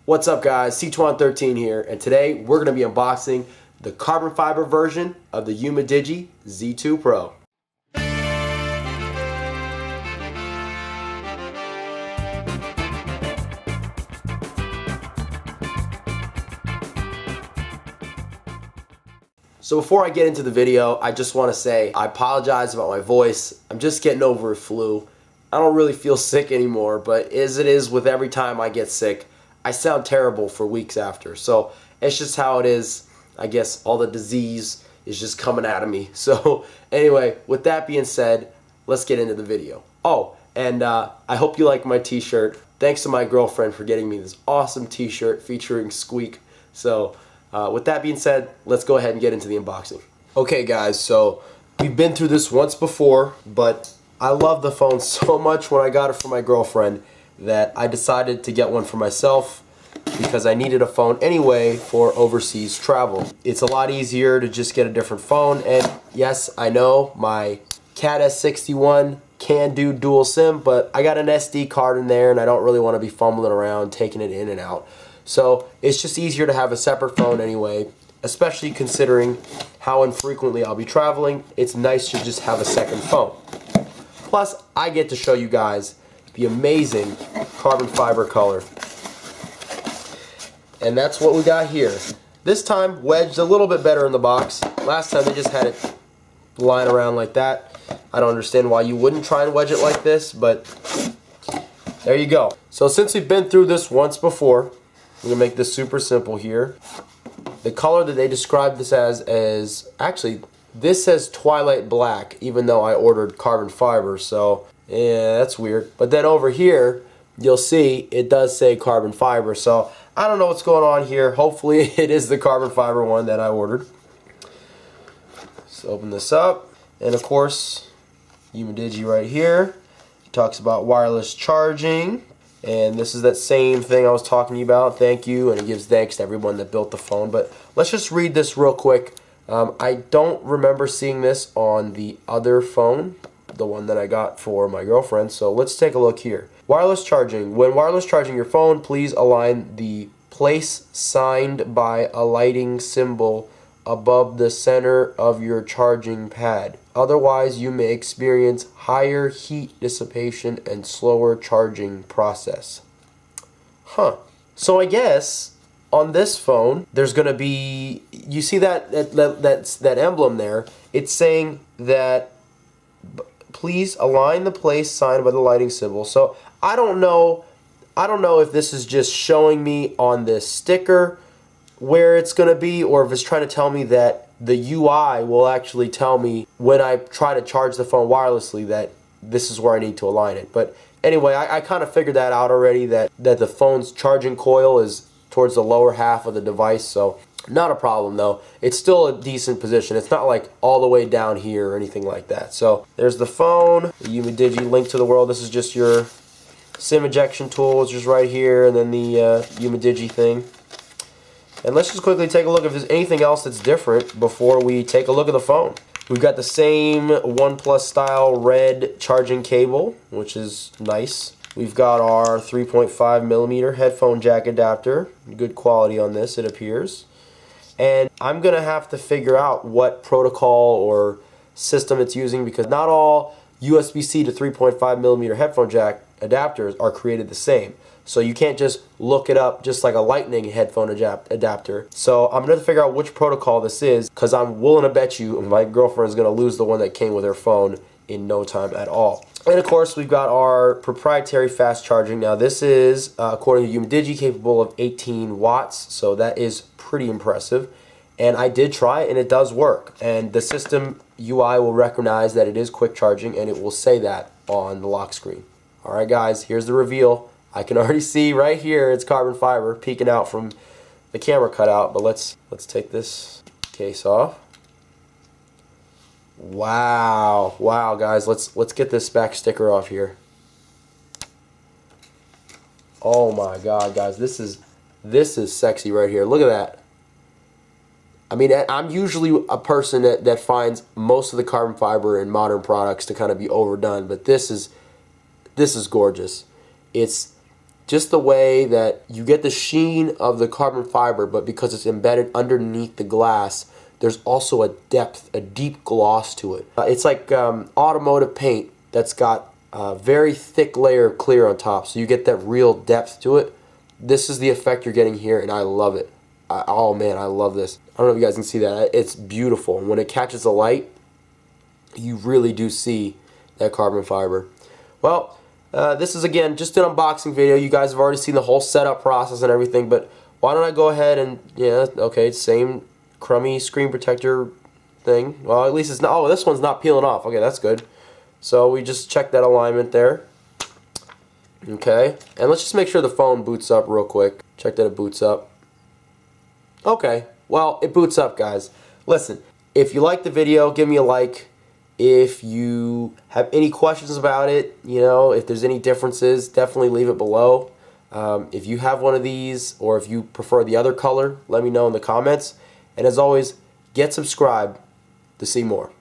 What's up guys, C2113 here, and today we're going to be unboxing the carbon fiber version of the Umidigi Z2 Pro. So before I get into the video, I just want to say I apologize about my voice. I'm just getting over a flu. I don't really feel sick anymore, but as it is with every time I get sick, I sound terrible for weeks after. So it's just how it is. I guess all the disease is just coming out of me. So anyway, with that being said, let's get into the video. Oh, and I hope you like my t-shirt. Thanks to my girlfriend for getting me this awesome t-shirt featuring Squeak. So with that being said, let's go ahead and get into the unboxing. Okay guys, so we've been through this once before, but I love the phone so much when I got it from my girlfriend that I decided to get one for myself because I needed a phone anyway for overseas travel. It's a lot easier to just get a different phone, and yes, I know my Cat S61 can do dual SIM, but I got an SD card in there and I don't really want to be fumbling around taking it in and out. So it's just easier to have a separate phone anyway, especially considering how infrequently I'll be traveling. It's nice to just have a second phone. Plus, I get to show you guys the amazing carbon fiber color. And that's what we got here. This time, wedged a little bit better in the box. Last time they just had it lying around like that. I don't understand why you wouldn't try and wedge it like this, but there you go. So since we've been through this once before, we're gonna make this super simple here. The color that they described this as is, actually, this says Twilight black, even though I ordered carbon fiber, so yeah, that's weird. But then over here, you'll see it does say carbon fiber, so I don't know what's going on here. Hopefully it is the carbon fiber one that I ordered. Let's open this up, and of course, Umidigi right here. It talks about wireless charging. And this is that same thing I was talking to you about. Thank you, and it gives thanks to everyone that built the phone. But let's just read this real quick. I don't remember seeing this on the other phone, the one that I got for my girlfriend. So let's take a look here. Wireless charging. When wireless charging your phone, please align the place signed by a lighting symbol above the center of your charging pad. Otherwise, you may experience higher heat dissipation and slower charging process. Huh. So I guess on this phone, there's going to be, you see that emblem there? It's saying that please align the place signed by the lighting symbol. So I don't know if this is just showing me on this sticker where it's going to be, or if it's trying to tell me that the UI will actually tell me when I try to charge the phone wirelessly that this is where I need to align it. But anyway, I kind of figured that out already, that the phone's charging coil is towards the lower half of the device, so not a problem though. It's still a decent position. It's not like all the way down here or anything like that. So there's the phone, the Umidigi Link to the World. This is just your SIM ejection tool, it's just right here, and then the Umidigi thing. And let's just quickly take a look if there's anything else that's different before we take a look at the phone. We've got the same OnePlus style red charging cable, which is nice. We've got our 3.5mm headphone jack adapter. Good quality on this, it appears. And I'm going to have to figure out what protocol or system it's using, because not all USB-C to 3.5mm headphone jack adapters are created the same. So you can't just look it up just like a lightning headphone adapter. So I'm going to figure out which protocol this is, because I'm willing to bet you my girlfriend's going to lose the one that came with her phone in no time at all. And of course, we've got our proprietary fast charging. Now this is, according to Umidigi, capable of 18 watts, so that is pretty impressive. And I did try it, and it does work. And the system UI will recognize that it is quick charging, and it will say that on the lock screen. Alright guys, here's the reveal. I can already see right here it's carbon fiber peeking out from the camera cutout, but let's take this case off. Wow, wow guys, let's get this back sticker off here. Oh my god guys, this is sexy right here. Look at that. I mean, I'm usually a person that finds most of the carbon fiber in modern products to kind of be overdone, but this is gorgeous. It's just the way that you get the sheen of the carbon fiber, but because it's embedded underneath the glass, there's also a depth, a deep gloss to it. It's like automotive paint that's got a very thick layer of clear on top, so you get that real depth to it. This is the effect you're getting here, and I love it. Oh man, I love this. I don't know if you guys can see that. It's beautiful. When it catches the light, you really do see that carbon fiber. Well, this is again just an unboxing video. You guys have already seen the whole setup process and everything, but why don't I go ahead and, yeah, okay, same crummy screen protector thing. Well, at least it's not, oh, this one's not peeling off. Okay, that's good. So we just check that alignment there. Okay, and let's just make sure the phone boots up real quick. Check that it boots up. Okay, well, it boots up, guys. Listen, if you like the video, give me a like. If you have any questions about it, you know, if there's any differences, definitely leave it below. If you have one of these, or if you prefer the other color, let me know in the comments. And as always, get subscribed to see more.